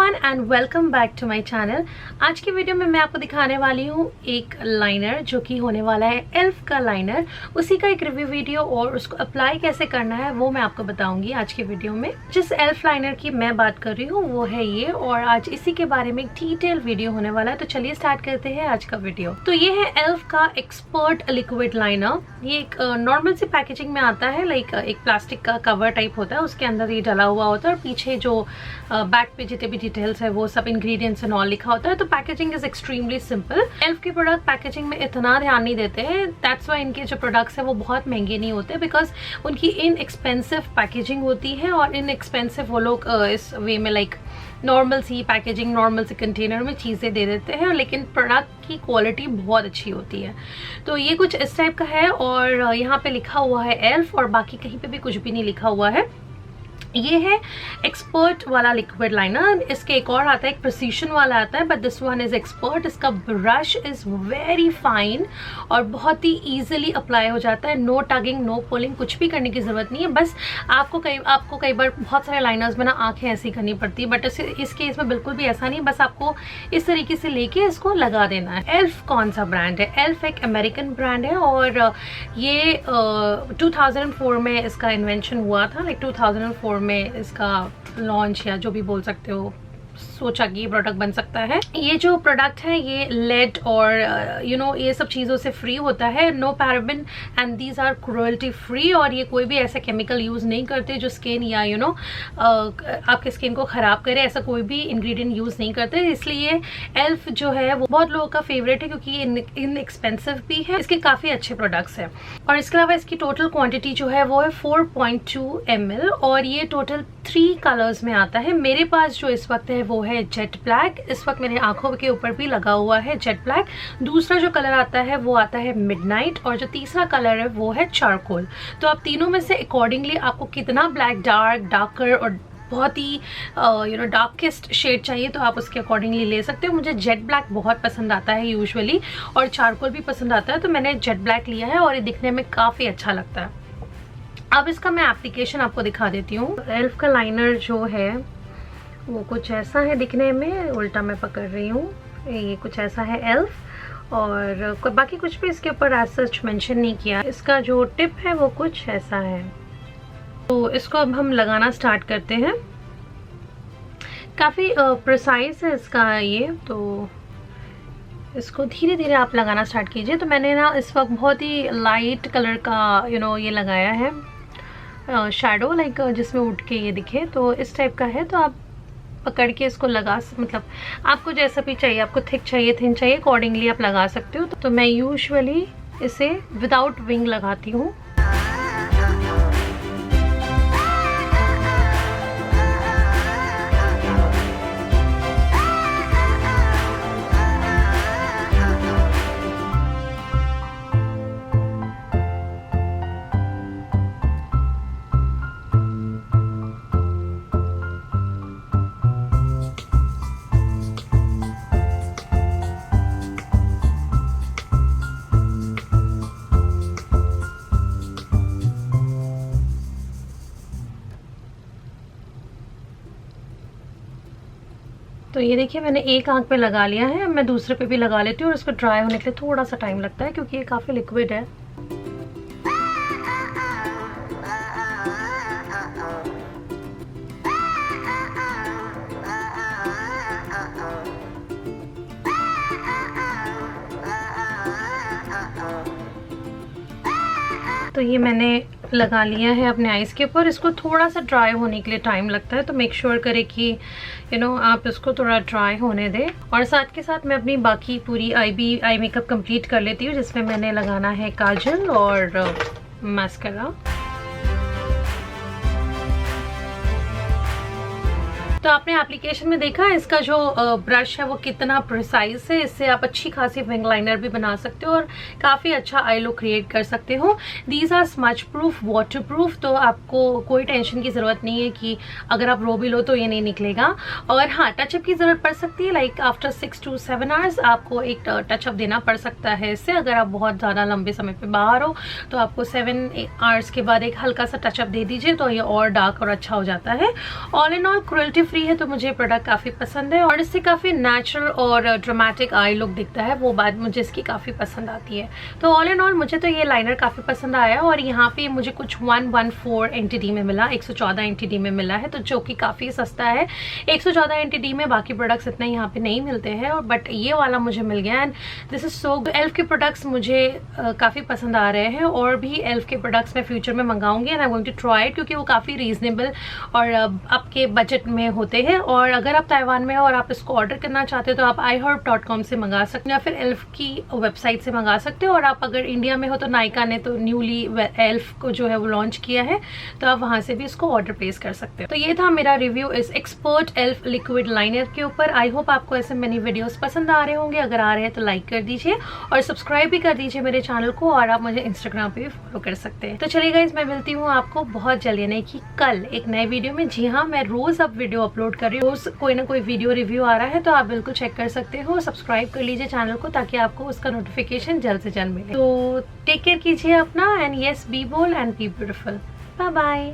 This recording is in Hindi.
Everyone and welcome back to my channel. आज की वीडियो में मैं आपको दिखाने वाली हूँ एक लाइनर जो कि होने वाला है एल्फ का लाइनर। उसी का एक रिव्यू वीडियो और उसको अप्लाई कैसे करना है वो मैं आपको बताऊंगी आज के वीडियो में। जिस एल्फ लाइनर की मैं बात कर रही हूँ वो है ये, और आज इसी के बारे में एक डिटेल वीडियो होने वाला है। तो चलिए स्टार्ट करते हैं आज का वीडियो। तो ये है एल्फ का एक्सपर्ट लिक्विड लाइनर। ये एक नॉर्मल सी पैकेजिंग में आता है, लाइक एक प्लास्टिक का कवर टाइप होता है, उसके अंदर ये डला हुआ होता है और पीछे जो बैक पे जितने भी डिटेल्स है वो सब इंग्रेडिएंट्स एंड ऑल लिखा होता है। तो packaging is extremely simple. Elf के प्रोडक्ट पैकेजिंग में इतना ध्यान नहीं देते हैं, दैट्स व्हाई इनके जो प्रोडक्ट्स है वो बहुत महंगे नहीं होते, बिकॉज उनकी इनएक्सपेंसिव पैकेजिंग होती है। और इनएक्सपेंसिव वो लोग इस वे में लाइक नॉर्मल सी पैकेजिंग, नॉर्मल सी कंटेनर में चीज़ें दे देते हैं, लेकिन प्रोडक्ट की क्वालिटी बहुत अच्छी होती है। तो ये कुछ इस टाइप का है और यहाँ पे लिखा हुआ है एल्फ, और बाकी कहीं पे भी कुछ भी नहीं लिखा हुआ है। ये है एक्सपर्ट वाला लिक्विड लाइनर। इसके एक और आता है, एक प्रिसीशन वाला आता है, but this one is expert. इसका ब्रश इज वेरी फाइन और बहुत ही इजीली अप्लाई हो जाता है। नो टगिंग, नो पुलिंग, कुछ भी करने की जरूरत नहीं है। बस आपको कई बार बहुत सारे लाइनर्स में ना आंखें ऐसी करनी पड़ती है, बट इस केस में बिल्कुल भी ऐसा नहीं। बस आपको इस तरीके से लेके इसको लगा देना है। एल्फ कौन सा ब्रांड है? एल्फ एक अमेरिकन ब्रांड है और ये 2004 में इसका इन्वेंशन हुआ था। लाइक 2004 में इसका लॉन्च या जो भी बोल सकते हो, सोचा कि ये प्रोडक्ट बन सकता है। ये जो प्रोडक्ट है ये लेड और ये सब चीज़ों से फ्री होता है। No paraben and these are cruelty free. और ये कोई भी ऐसा केमिकल यूज़ नहीं करते जो स्किन या आपके स्किन को ख़राब करे, ऐसा कोई भी इंग्रेडिएंट यूज़ नहीं करते। इसलिए एल्फ जो है वो बहुत लोगों का फेवरेट है, क्योंकि ये इनएक्सपेंसिव भी है। इसके काफ़ी अच्छे प्रोडक्ट्स हैं। और इसके अलावा इसकी टोटल क्वान्टिटी जो है वो है 4.2 ml और ये टोटल 3 कलर्स में आता है। मेरे पास जो इस वक्त है वो है जेट ब्लैक। इस वक्त मेरे आंखों के ऊपर भी लगा हुआ है जेट ब्लैक। दूसरा जो कलर आता है वो आता है मिडनाइट, और जो तीसरा कलर है वो है चारकोल। तो आप तीनों में से अकॉर्डिंगली आपको कितना ब्लैक, डार्कर और बहुत ही डार्केस्ट शेड चाहिए तो आप उसके अकॉर्डिंगली ले सकते हो। मुझे जेट ब्लैक बहुत पसंद आता है यूजुअली, और चारकोल भी पसंद आता है, तो मैंने जेट ब्लैक लिया है और ये दिखने में काफ़ी अच्छा लगता है। अब इसका मैं एप्लीकेशन आपको दिखा देती हूँ। एल्फ का लाइनर जो है वो कुछ ऐसा है दिखने में, उल्टा मैं पकड़ रही हूँ। ये कुछ ऐसा है एल्फ, और बाकी कुछ भी इसके ऊपर एज सच मेंशन नहीं किया। इसका जो टिप है वो कुछ ऐसा है। तो इसको अब हम लगाना स्टार्ट करते हैं। काफ़ी प्रिसाइज है इसका ये, तो इसको धीरे धीरे आप लगाना स्टार्ट कीजिए। तो मैंने ना इस वक्त बहुत ही लाइट कलर का ये लगाया है शैडो, लाइक जिसमें उठ के ये दिखे, तो इस टाइप का है। तो आप पकड़ के इसको मतलब आपको जैसा भी चाहिए, आपको थिक चाहिए, थिन चाहिए, अकॉर्डिंगली आप लगा सकते हो। तो मैं यूजुअली इसे विदाउट विंग लगाती हूँ। तो ये देखिए मैंने एक आंख पे लगा लिया है। अब मैं दूसरे पे भी लगा लेती हूँ, और इसको ड्राई होने के लिए थोड़ा सा टाइम लगता है क्योंकि ये काफ़ी लिक्विड है। तो ये मैंने लगा लिया है अपने आईज के ऊपर। इसको थोड़ा सा ड्राई होने के लिए टाइम लगता है, तो मेक श्योर करें कि आप इसको थोड़ा ड्राई होने दें। और साथ के साथ मैं अपनी बाकी पूरी आई मेकअप कंप्लीट कर लेती हूँ, जिसमें मैंने लगाना है काजल और मास्कारा। तो आपने एप्लीकेशन में देखा इसका जो ब्रश है वो कितना प्रिसाइज है। इससे आप अच्छी खासी विंग लाइनर भी बना सकते हो और काफ़ी अच्छा आई लुक क्रिएट कर सकते हो। These are smudge proof, waterproof, तो आपको कोई टेंशन की ज़रूरत नहीं है कि अगर आप रो भी लो तो ये नहीं निकलेगा। और हाँ, टचअप की ज़रूरत पड़ सकती है, लाइक आफ्टर 6 to 7 आवर्स आपको एक टचअप देना पड़ सकता है इससे। अगर आप बहुत ज़्यादा लंबे समय पर बाहर हो तो आपको 7 आवर्स के बाद एक हल्का सा टचअप दे दीजिए, तो ये और डार्क और अच्छा हो जाता है। All in all cruelty free है तो मुझे प्रोडक्ट काफ़ी पसंद है और इससे काफ़ी नेचुरल और ड्रामेटिक आई लुक दिखता है, वो बात मुझे इसकी काफ़ी पसंद आती है। तो ऑल एंड ऑल मुझे तो ये लाइनर काफ़ी पसंद आया और यहाँ पे मुझे कुछ 114 NTD में मिला, 114 NTD में मिला है, तो जो कि काफ़ी सस्ता है। 114 NTD में बाकी प्रोडक्ट्स इतने यहाँ पे नहीं मिलते हैं, और बट ये वाला मुझे मिल गया and this is so. E.L.F के प्रोडक्ट्स मुझे काफ़ी पसंद आ रहे हैं और भी E.L.F के प्रोडक्ट्स मैं फ्यूचर में मंगाऊंगी and I am going to try it, क्योंकि वो काफ़ी रीजनेबल और आपके बजट में होते हैं। और अगर आप ताइवान में हो और आप इसको ऑर्डर करना चाहते हो तो आप iHerb.com से मंगा सकते हो या फिर E.L.F की वेबसाइट से मंगा सकते हो। और आप अगर इंडिया में हो तो नायका ने तो न्यूली E.L.F को जो है वो लॉन्च किया है, तो आप वहाँ से भी इसको ऑर्डर प्लेस कर सकते हो। तो ये था मेरा रिव्यू इस एक्सपर्ट E.L.F लिक्विड लाइनर के ऊपर। आई होप आपको ऐसे मिनी वीडियोस पसंद आ रहे होंगे। अगर आ रहे हैं तो लाइक कर दीजिए और सब्सक्राइब भी कर दीजिए मेरे चैनल को, और आप मुझे इंस्टाग्राम पे भी फॉलो कर सकते हैं। तो चलिए गाइस, मैं मिलती हूँ आपको बहुत जल्दी, यानी कि कल एक नए वीडियो में। जी हाँ, मैं रोज अब वीडियो अपलोड कर रही हूँ, रोज कोई ना कोई वीडियो रिव्यू आ रहा है, तो आप बिल्कुल चेक कर सकते हो। सब्सक्राइब कर लीजिए चैनल को ताकि आपको उसका नोटिफिकेशन जल्द से जल्द मिले। तो टेक केयर कीजिए अपना, and yes, be bold and be beautiful. Bye bye.